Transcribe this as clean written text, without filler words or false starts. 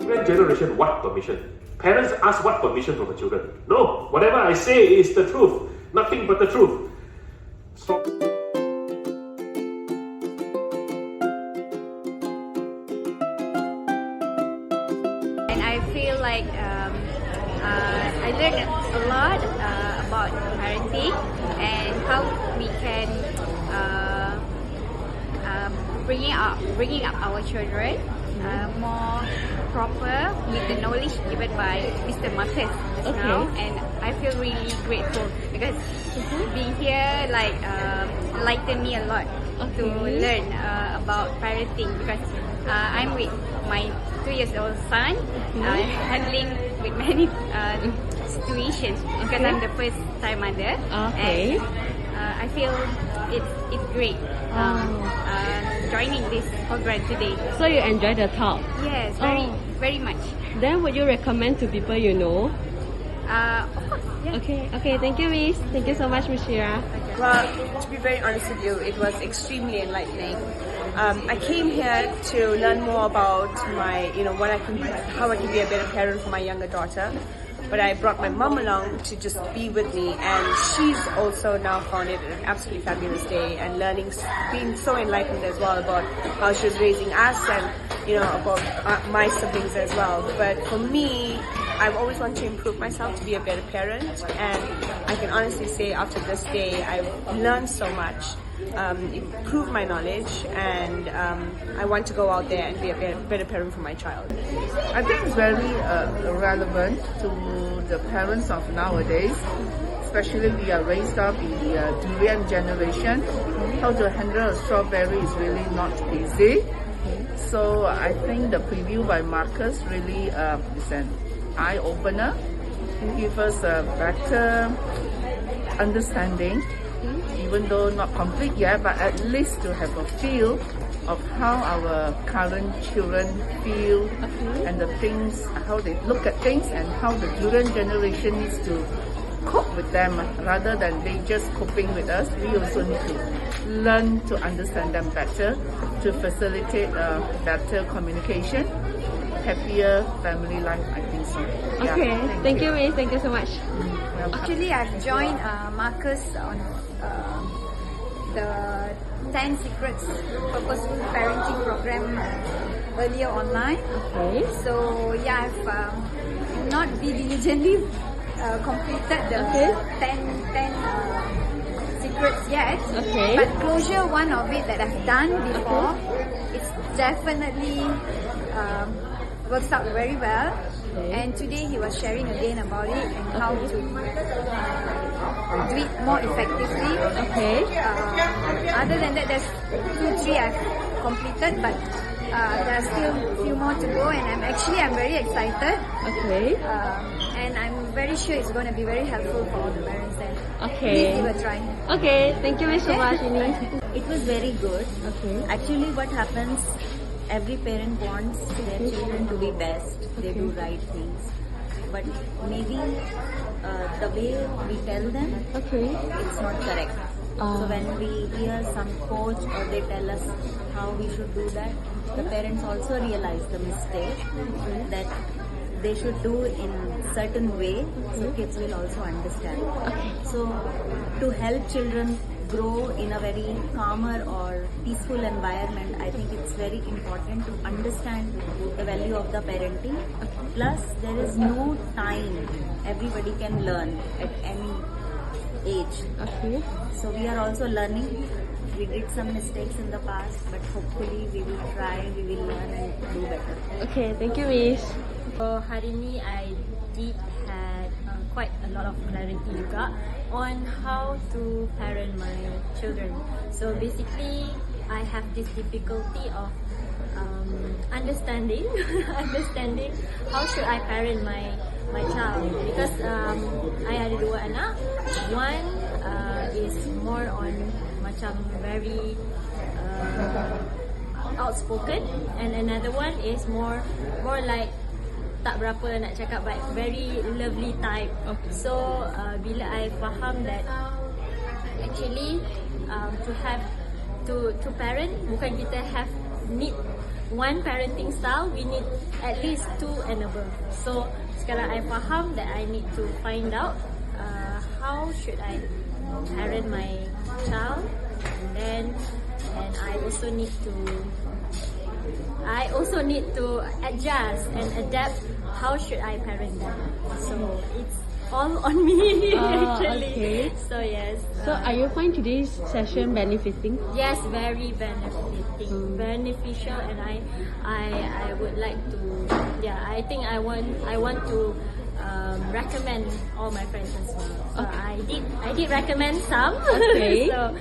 Durian generation what permission? Parents ask what permission from the children? No, whatever I say is the truth. Nothing but the truth. So and I feel like I learned a lot about parenting and how we can bringing up our children more proper with the knowledge given by Mr. Marcus just now, and I feel really grateful because being here enlightened me a lot to learn about parenting because I'm with my 2-year-old son handling with many situations because I'm the first time mother and I feel it's great joining this program today. So you enjoyed the talk? Yes, very much. Then would you recommend to people you know? Of course, yeah. Okay, thank you, Miss. Thank you so much, Miss Shira. Well, to be very honest with you, it was extremely enlightening. I came here to learn more about my, how I can be a better parent for my younger daughter. But I brought my mom along to just be with me, and she's also now found it an absolutely fabulous day and learning, being so enlightened as well about how she was raising us and about my siblings as well. But for me, I've always wanted to improve myself to be a better parent, and I can honestly say after this day I've learned so much, improved my knowledge, and I want to go out there and be a better parent for my child. I think it's very relevant to the parents of nowadays, especially we are raised up in the durian generation. How to handle a strawberry is really not easy. So I think the preview by Marcus really is an eye-opener, give us a better understanding, even though not complete yet, but at least to have a feel of how our current children feel and the things, how they look at things, and how the durian generation needs to cope with them rather than they just coping with us. We also need to learn to understand them better to facilitate better communication, happier family life, I think so. Okay, thank you, Miss. Thank you so much. Actually, I've joined Marcus on the 10 Secrets Purposeful Parenting program earlier online. Okay. So yeah, I've not diligently completed the 10 secrets yet. Okay. But closure, one of it that I've done before, it's definitely works out very well. And today he was sharing again about it and how to do it more effectively. Other than that, there's 2-3 I've completed, but there are still a few more to go, and I'm very excited. And I'm very sure it's going to be very helpful for all the parents. And please give a try. Okay, thank you so much, Ini. It was very good. Actually, what happens, every parent wants their children to be best. They do right things. But maybe the way we tell them, it's not correct. So when we hear some coach or they tell us how we should do that, the parents also realize the mistake that they should do in certain way, so kids will also understand. So to help children grow in a very calmer or peaceful environment, I think it's very important to understand the value of the parenting. Plus, there is no time. Everybody can learn at any age. So we are also learning. We did some mistakes in the past, but hopefully we will try, we will learn and do better. Okay, thank you, Miss. So hari ni I did had quite a lot of clarity juga on how to parent my children. So basically, I have this difficulty of understanding how should I parent my child, because I ada 2 anak. One is more on macam very outspoken, and another one is more like tak berapa nak cakap, but very lovely type. So bila I faham that actually to parent bukan kita need one parenting style, we need at least 2 and above. So sekarang I faham that I need to find out how should I parent my child, and I also need to adjust and adapt how should I parent them. So it's all on me actually. Okay. So yes. So are you find today's session benefiting? Yes, very beneficial, and I would like to, I think I want to recommend all my friends as well. So I did recommend some. Okay. So